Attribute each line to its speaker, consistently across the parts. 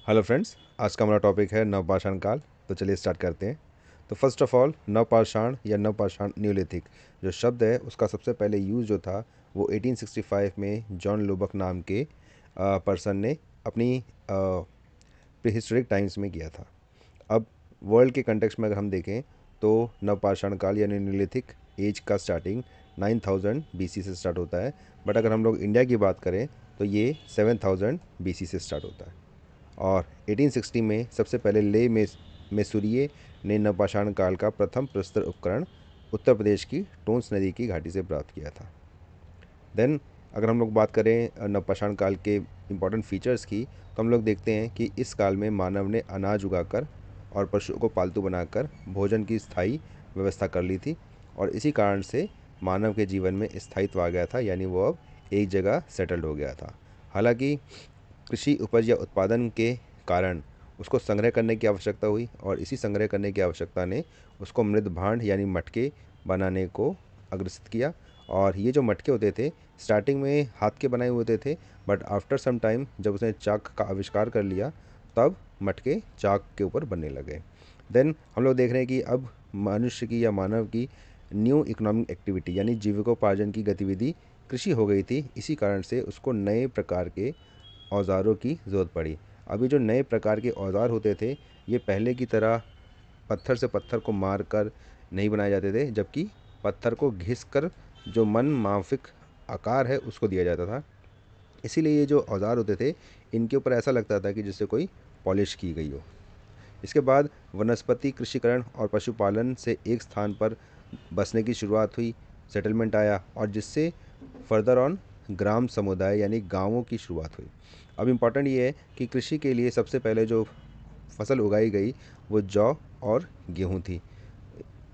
Speaker 1: Hello friends, आज का हमारा टॉपिक है नवपाषाण काल। तो चलिए स्टार्ट करते हैं। तो फर्स्ट ऑफ ऑल, नवपाषाण या नवपाषाण न्यूलिथिक जो शब्द है उसका सबसे पहले यूज़ जो था वो 1865 में जॉन लुबक नाम के पर्सन ने अपनी प्रीहिस्टोरिक टाइम्स में किया था। अब वर्ल्ड के कंटेक्स्ट में अगर हम देखें तो नवपाषाण काल यानी न्यूलिथिक एज का स्टार्टिंग 9000 बीसी से स्टार्ट होता है। बट अगर हम लोग इंडिया की बात करें तो ये 7000 बीसी से स्टार्ट होता है। और 1860 में सबसे पहले ले मैसूरिये ने नवपाषाण काल का प्रथम प्रस्तर उपकरण उत्तर प्रदेश की टोंस नदी की घाटी से प्राप्त किया था। देन अगर हम लोग बात करें नवपाषाण काल के इम्पॉर्टेंट फीचर्स की, तो हम लोग देखते हैं कि इस काल में मानव ने अनाज उगाकर और पशुओं को पालतू बनाकर भोजन की स्थायी व्यवस्था कर ली थी। और इसी कारण से मानव के जीवन में स्थायित्व आ गया था, यानी वो अब एक जगह सेटल्ड हो गया था। हालांकि कृषि उपज या उत्पादन के कारण उसको संग्रह करने की आवश्यकता हुई, और इसी संग्रह करने की आवश्यकता ने उसको मृद भांड यानी मटके बनाने को अग्रसित किया। और ये जो मटके होते थे स्टार्टिंग में हाथ के बनाए हुए होते थे, बट आफ्टर सम टाइम जब उसने चाक का आविष्कार कर लिया तब मटके चाक के ऊपर बनने लगे। देन हम लोग देख रहे हैं कि अब मनुष्य की या मानव की न्यू इकोनॉमिक एक्टिविटी यानी जीविकोपार्जन की गतिविधि कृषि हो गई थी। इसी कारण से उसको नए प्रकार के औज़ारों की ज़रूरत पड़ी। अभी जो नए प्रकार के औज़ार होते थे ये पहले की तरह पत्थर से पत्थर को मार कर नहीं बनाए जाते थे, जबकि पत्थर को घिस कर जो मन माफिक आकार है उसको दिया जाता था। इसीलिए ये जो औज़ार होते थे इनके ऊपर ऐसा लगता था कि जिससे कोई पॉलिश की गई हो। इसके बाद वनस्पति कृषिकरण और पशुपालन से एक स्थान पर बसने की शुरुआत हुई, सेटलमेंट आया, और जिससे फर्दर ऑन ग्राम समुदाय यानी गांवों की शुरुआत हुई। अब इम्पॉर्टेंट ये है कि कृषि के लिए सबसे पहले जो फसल उगाई गई वो जौ और गेहूँ थी।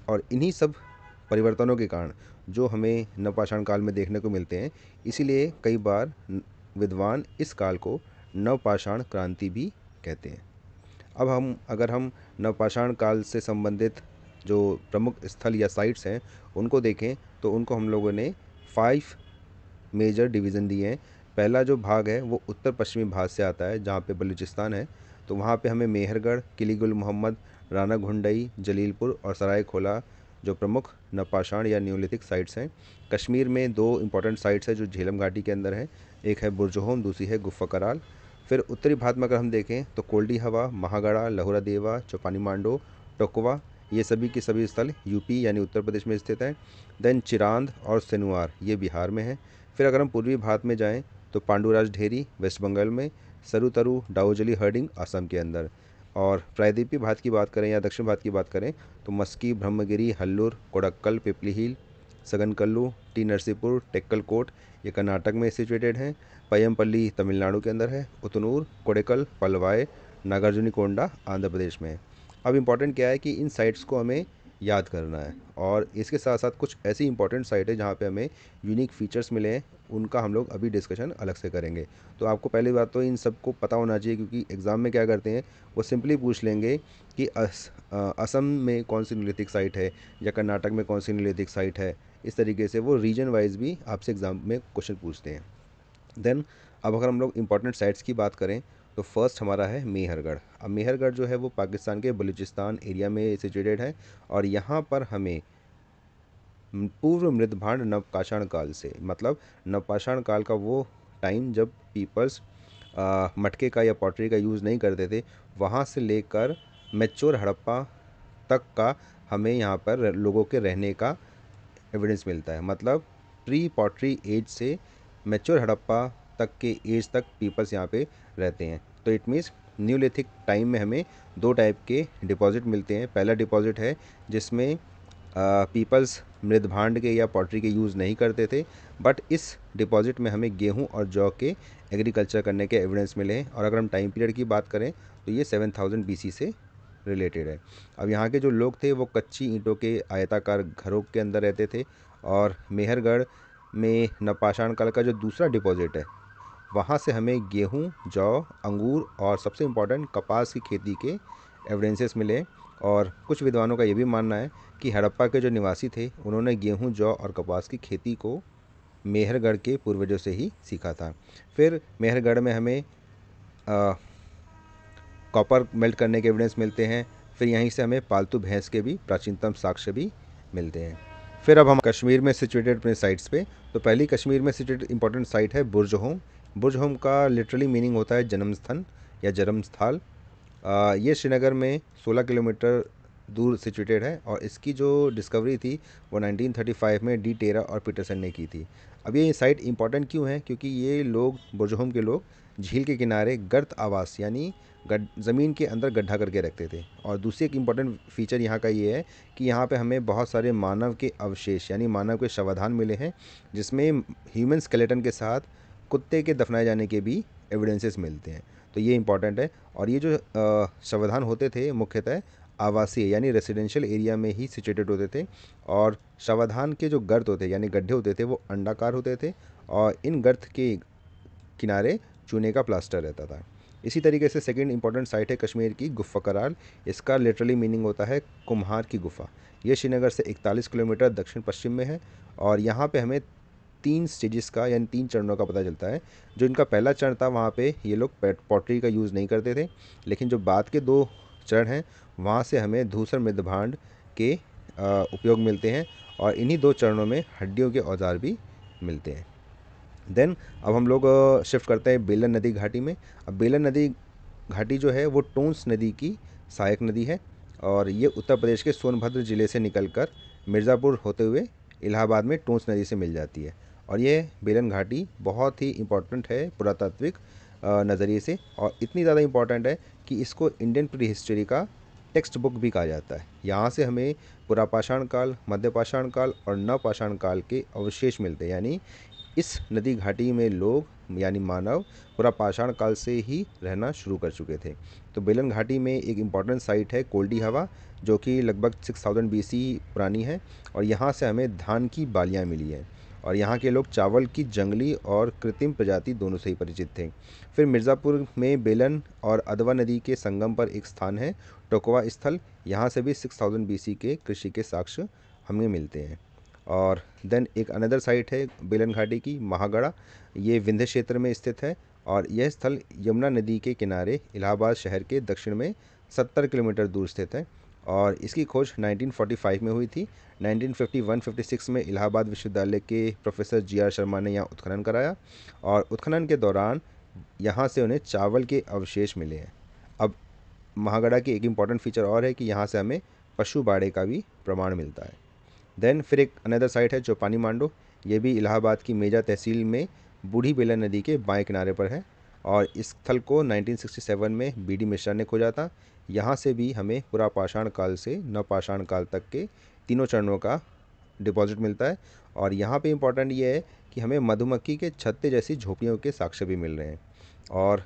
Speaker 1: और इन्हीं सब परिवर्तनों के कारण जो हमें नवपाषाण काल में देखने को मिलते हैं, इसीलिए कई बार विद्वान इस काल को नवपाषाण क्रांति भी कहते हैं। अब अगर हम नवपाषाण काल से संबंधित जो प्रमुख स्थल या साइट्स हैं उनको देखें तो उनको हम लोगों ने 5 मेजर डिवीज़न दिए हैं। पहला जो भाग है वो उत्तर पश्चिमी भाग से आता है जहाँ पे बलूचिस्तान है। तो वहाँ पे हमें मेहरगढ़, किली गुल मोहम्मद, राना घुंडई, जलीलपुर और सराय खोला जो प्रमुख नवपाषाण या न्यूलिथिक साइट्स हैं। कश्मीर में दो इंपॉर्टेंट साइट्स हैं जो झेलम घाटी के अंदर है, एक है बुरजहोम, दूसरी है गुफा कराल। फिर उत्तरी भारत में अगर हम देखें तो कोल्डी हवा, महागढ़ा, लहुरा देवा, चौपानी मांडो, टोकवा, ये सभी के सभी स्थल यूपी यानी उत्तर प्रदेश में स्थित हैं। देन चिरांद और सेनुआर ये बिहार में है। फिर अगर हम पूर्वी भारत में जाएं तो पांडुराज ढेरी वेस्ट बंगाल में, सरुतरु डाउजली हर्डिंग असम के अंदर। और प्रायद्वीपीय भारत की बात करें या दक्षिण भारत की बात करें तो मस्की, ब्रह्मगिरी, हल्लूर, कोडक्कल, पिपली हिल, सगनकल्लू, टी नरसीपुर, टेक्कलकोट ये कर्नाटक में सिचुएटेड हैं। पय्यमपल्ली तमिलनाडु के अंदर है। उतनूर, कोडेकल, पलवाय, नागार्जुनिकोंडा आंध्र प्रदेश में है। अब इम्पॉर्टेंट क्या है कि इन साइट्स को हमें याद करना है, और इसके साथ साथ कुछ ऐसी इंपॉर्टेंट साइट है जहाँ पे हमें यूनिक फीचर्स मिले हैं, उनका हम लोग अभी डिस्कशन अलग से करेंगे। तो आपको पहली बात तो इन सबको पता होना चाहिए, क्योंकि एग्ज़ाम में क्या करते हैं वो सिंपली पूछ लेंगे कि असम में कौन सी न्यूलिथिक साइट है या कर्नाटक में कौन सी न्यूलिथिक साइट है। इस तरीके से वो रीजन वाइज भी आपसे एग्ज़ाम में क्वेश्चन पूछते हैं। देन अब अगर हम लोग इंपॉर्टेंट साइट्स की बात करें तो फर्स्ट हमारा है मेहरगढ़। अब मेहरगढ़ जो है वो पाकिस्तान के बलूचिस्तान एरिया में सिचुएटेड है, और यहाँ पर हमें पूर्व मृदभांड नवपाषाण काल से, मतलब नवपाषाण काल का वो टाइम जब पीपल्स मटके का या पॉटरी का यूज़ नहीं करते थे, वहाँ से लेकर मैच्योर हड़प्पा तक का हमें यहाँ पर लोगों के रहने का एविडेंस मिलता है। मतलब प्री पॉटरी एज से मैच्योर हड़प्पा तक के एज तक पीपल्स यहाँ पे रहते हैं। तो इट मीन्स न्यूलिथिक टाइम में हमें दो टाइप के डिपॉजिट मिलते हैं। पहला डिपॉजिट है जिसमें पीपल्स मृदभांड के या पॉटरी के यूज़ नहीं करते थे, बट इस डिपॉजिट में हमें गेहूं और जौ के एग्रीकल्चर करने के एविडेंस मिले हैं। और अगर हम टाइम पीरियड की बात करें तो ये 7000 बीसी से रिलेटेड है। अब यहाँ के जो लोग थे वो कच्ची ईंटों के आयताकार घरों के अंदर रहते थे। और मेहरगढ़ में नवपाषाण काल का जो दूसरा डिपॉजिट है वहाँ से हमें गेहूँ, जौ, अंगूर और सबसे इम्पॉर्टेंट कपास की खेती के एविडेंसेस मिले। और कुछ विद्वानों का ये भी मानना है कि हड़प्पा के जो निवासी थे उन्होंने गेहूँ, जौ और कपास की खेती को मेहरगढ़ के पूर्वजों से ही सीखा था। फिर मेहरगढ़ में हमें कॉपर मेल्ट करने के एविडेंस मिलते हैं। फिर यहीं से हमें पालतू भैंस के भी प्राचीनतम साक्ष्य भी मिलते हैं। फिर अब हम कश्मीर में सिचुएटेड अपने साइट्स पे। तो पहली कश्मीर में सिचुएटेड इंपॉर्टेंट साइट है बुर्ज होम। बुर्ज होम का लिटरली मीनिंग होता है जन्म स्थल या जन्म स्थल। ये श्रीनगर में 16 किलोमीटर दूर सिचुएटेड है और इसकी जो डिस्कवरी थी वो 1935 में डी टेरा और पीटरसन ने की थी। अब ये साइट इंपॉर्टेंट क्यों है? क्योंकि ये लोग बुर्ज होम के लोग झील के किनारे गर्त आवास यानी ज़मीन के अंदर गड्ढा करके रखते थे। और दूसरी एक इम्पॉर्टेंट फीचर यहाँ का ये है कि यहाँ पे हमें बहुत सारे मानव के अवशेष यानी मानव के शवाधान मिले हैं, जिसमें ह्यूमन स्केलेटन के साथ कुत्ते के दफनाए जाने के भी एविडेंसेस मिलते हैं। तो ये इंपॉर्टेंट है। और ये जो शवाधान होते थे मुख्यतः आवासीय यानी रेसिडेंशियल एरिया में ही सिचुएटेड होते थे। और शवाधान के जो गर्त होते यानी गड्ढे होते थे वो अंडाकार होते थे और इन गर्त के किनारे चूने का प्लास्टर रहता था। इसी तरीके से सेकंड इंपॉर्टेंट साइट है कश्मीर की गुफ़ा कराल। इसका लिटरली मीनिंग होता है कुम्हार की गुफ़ा। ये श्रीनगर से 41 किलोमीटर दक्षिण पश्चिम में है और यहाँ पे हमें 3 स्टेजेस का यानी 3 चरणों का पता चलता है। जो इनका पहला चरण था वहाँ पे ये लोग पॉटरी का यूज़ नहीं करते थे, लेकिन जो बाद के 2 चरण हैं वहाँ से हमें धूसर मृदभांड के उपयोग मिलते हैं और इन्हीं 2 चरणों में हड्डियों के औजार भी मिलते हैं। देन अब हम लोग शिफ्ट करते हैं बेलन नदी घाटी में। अब बेलन नदी घाटी जो है वो टोंस नदी की सहायक नदी है और ये उत्तर प्रदेश के सोनभद्र ज़िले से निकलकर मिर्ज़ापुर होते हुए इलाहाबाद में टोंस नदी से मिल जाती है। और ये बेलन घाटी बहुत ही इम्पोर्टेंट है पुरातात्विक नज़रिए से और इतनी ज़्यादा इम्पोर्टेंट है कि इसको इंडियन प्री हिस्ट्री का टेक्स्ट बुक भी कहा जाता है। यहाँ से हमें पुरापाषाण काल, मध्यपाषाण काल और नवपाषाण काल के अवशेष मिलते हैं। यानी इस नदी घाटी में लोग यानी मानव पुरापाषाण काल से ही रहना शुरू कर चुके थे। तो बेलन घाटी में एक इम्पॉर्टेंट साइट है कोल्डी हवा, जो कि लगभग 6000 BC पुरानी है और यहाँ से हमें धान की बालियाँ मिली हैं और यहाँ के लोग चावल की जंगली और कृत्रिम प्रजाति दोनों से ही परिचित थे। फिर मिर्ज़ापुर में बेलन और अदवा नदी के संगम पर एक स्थान है टोकवा स्थल। यहाँ से भी 6000 BC के कृषि के साक्ष्य हमें मिलते हैं। और देन एक अनदर साइट है बेलन घाटी की महागढ़ा। ये विंध्य क्षेत्र में स्थित है और यह स्थल यमुना नदी के किनारे इलाहाबाद शहर के दक्षिण में 70 किलोमीटर दूर स्थित है और इसकी खोज 1945 में हुई थी। 1951-56 में इलाहाबाद विश्वविद्यालय के प्रोफेसर GR शर्मा ने यहाँ उत्खनन कराया और उत्खनन के दौरान यहाँ से उन्हें चावल के अवशेष मिले हैं। अब महागढ़ा की एक इम्पॉर्टेंट फीचर और है कि यहाँ से हमें पशु बाड़े का भी प्रमाण मिलता है। देन फिर एक अनदर साइट है चौपानी मांडो। ये भी इलाहाबाद की मेजा तहसील में बूढ़ी बेलन नदी के बाएं किनारे पर है और इस स्थल को 1967 में BD मिश्रा ने खोजा था। यहाँ से भी हमें पुरापाषाण काल से नवपाषाण काल तक के तीनों चरणों का डिपॉजिट मिलता है। और यहाँ पे इम्पॉर्टेंट ये है कि हमें मधुमक्खी के छत्ते जैसी झोपड़ियों के साक्ष्य भी मिल रहे हैं। और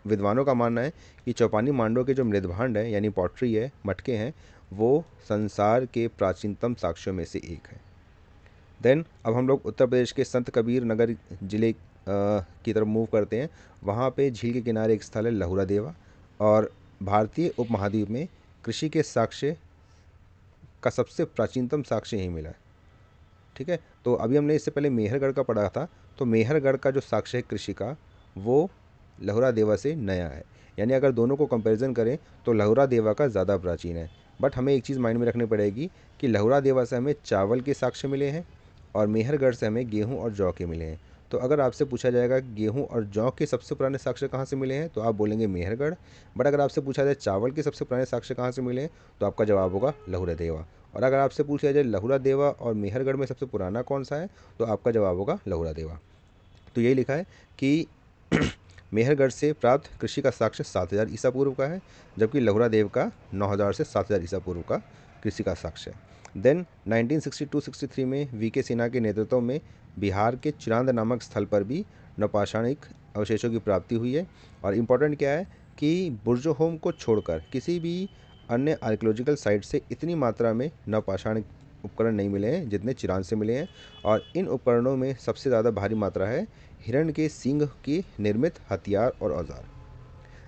Speaker 1: विद्वानों का मानना है कि चौपानी मांडो के जो मृदभांड है यानी पॉटरी है, मटके हैं, वो संसार के प्राचीनतम साक्ष्यों में से एक है। देन अब हम लोग उत्तर प्रदेश के संत कबीर नगर ज़िले की तरफ मूव करते हैं। वहाँ पे झील के किनारे एक स्थल है लहुरा देवा और भारतीय उपमहाद्वीप में कृषि के साक्ष्य का सबसे प्राचीनतम साक्ष्य यहीं मिला है। ठीक है, तो अभी हमने इससे पहले मेहरगढ़ का पढ़ा था, तो मेहरगढ़ का जो साक्ष्य है कृषि का वो लहुरा देवा से नया है। यानी अगर दोनों को कंपैरिजन करें तो लहुरा देवा का ज़्यादा प्राचीन है। बट हमें एक चीज़ माइंड में रखनी पड़ेगी कि लहुरा देवा से हमें चावल के साक्ष्य मिले हैं और मेहरगढ़ से हमें गेहूं और जौ के मिले हैं। तो अगर आपसे पूछा जाएगा गेहूं और जौ के सबसे पुराने साक्ष्य कहाँ से मिले हैं तो आप बोलेंगे मेहरगढ़। बट अगर आपसे पूछा जाए चावल के सबसे पुराने साक्ष्य कहाँ से मिले हैं तो आपका जवाब होगा लहुरा देवा। और अगर आपसे पूछा जाए लहुरा देवा और मेहरगढ़ में सबसे पुराना कौन सा है तो आपका जवाब होगा लहुरा देवा। तो यही लिखा है कि मेहरगढ़ से प्राप्त कृषि का साक्ष्य 7000 ईसा पूर्व का है, जबकि लहुरा देव का 9000 से 7000 ईसा पूर्व का कृषि का साक्ष्य है। देन 1962-63 में VK सिन्हा के नेतृत्व में बिहार के चिरांद नामक स्थल पर भी नवपाषाणिक अवशेषों की प्राप्ति हुई है। और इम्पोर्टेंट क्या है कि बुर्जोहोम को छोड़कर किसी भी अन्य आर्कियोलॉजिकल साइट से इतनी मात्रा में नवपाषाणिक उपकरण नहीं मिले हैं जितने चिरांद से मिले हैं। और इन उपकरणों में सबसे ज़्यादा भारी मात्रा है हिरण के सींग की निर्मित हथियार और औजार।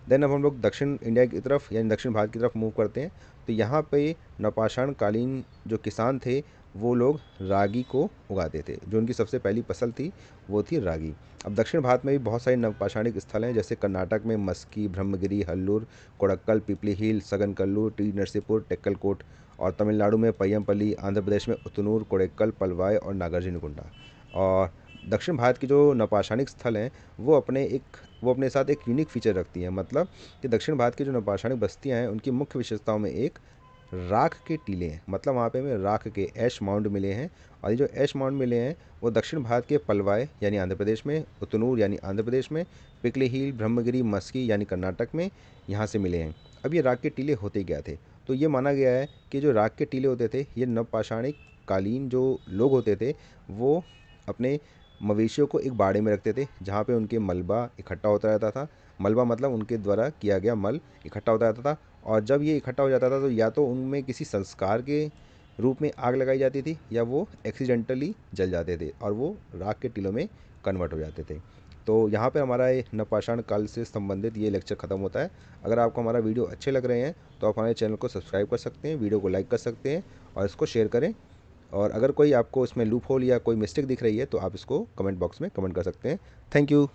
Speaker 1: देन अब हम लोग दक्षिण इंडिया की तरफ यानी दक्षिण भारत की तरफ मूव करते हैं। तो यहाँ पे नवपाषाण कालीन जो किसान थे वो लोग रागी को उगाते थे। जो उनकी सबसे पहली फसल थी वो थी रागी। अब दक्षिण भारत में भी बहुत सारे नवपाषाणिक स्थल हैं, जैसे कर्नाटक में मस्की, ब्रह्मगिरी, हल्लूर, कोडक्कल, पिपली हिल, सगनकल्लू, टी नरसीपुर, टेक्कलकोट, और तमिलनाडु में पय्यमपल्ली, आंध्र प्रदेश में उतनूर, कोडेक्कल, पलवाई और नागार्जुनकोंडा। और दक्षिण भारत की जो नवपाषाणिक स्थल हैं वो अपने साथ एक यूनिक फीचर रखती हैं। मतलब कि दक्षिण भारत की जो नवपाषाणिक बस्तियां हैं उनकी मुख्य विशेषताओं में एक राख के टीले हैं। मतलब वहाँ पे हमें राख के ऐश माउंड मिले हैं, और ये जो ऐश माउंड मिले हैं वो दक्षिण भारत के पलवाई यानी आंध्र प्रदेश में, उतनूर यानी आंध्र प्रदेश में, पिकली हिल, ब्रह्मगिरी, मस्की यानी कर्नाटक में, यहाँ से मिले हैं। अब ये राख के टीले होते क्या थे? तो ये माना गया है कि जो राख के टीले होते थे, ये नवपाषाणिक कालीन जो लोग होते थे वो अपने मवेशियों को एक बाड़े में रखते थे, जहाँ पे उनके मलबा इकट्ठा होता रहता था। मलबा मतलब उनके द्वारा किया गया मल इकट्ठा होता रहता था, और जब ये इकट्ठा हो जाता था तो या तो उनमें किसी संस्कार के रूप में आग लगाई जाती थी, या वो एक्सीडेंटली जल जाते थे और वो राख के टीलों में कन्वर्ट हो जाते थे। तो यहाँ पे हमारा ये नवपाषाण काल से संबंधित ये लेक्चर ख़त्म होता है। अगर आपको हमारा वीडियो अच्छे लग रहे हैं तो आप हमारे चैनल को सब्सक्राइब कर सकते हैं, वीडियो को लाइक कर सकते हैं और इसको शेयर करें। और अगर कोई आपको इसमें लूप होल या कोई मिस्टेक दिख रही है तो आप इसको कमेंट बॉक्स में कमेंट कर सकते हैं। Thank you.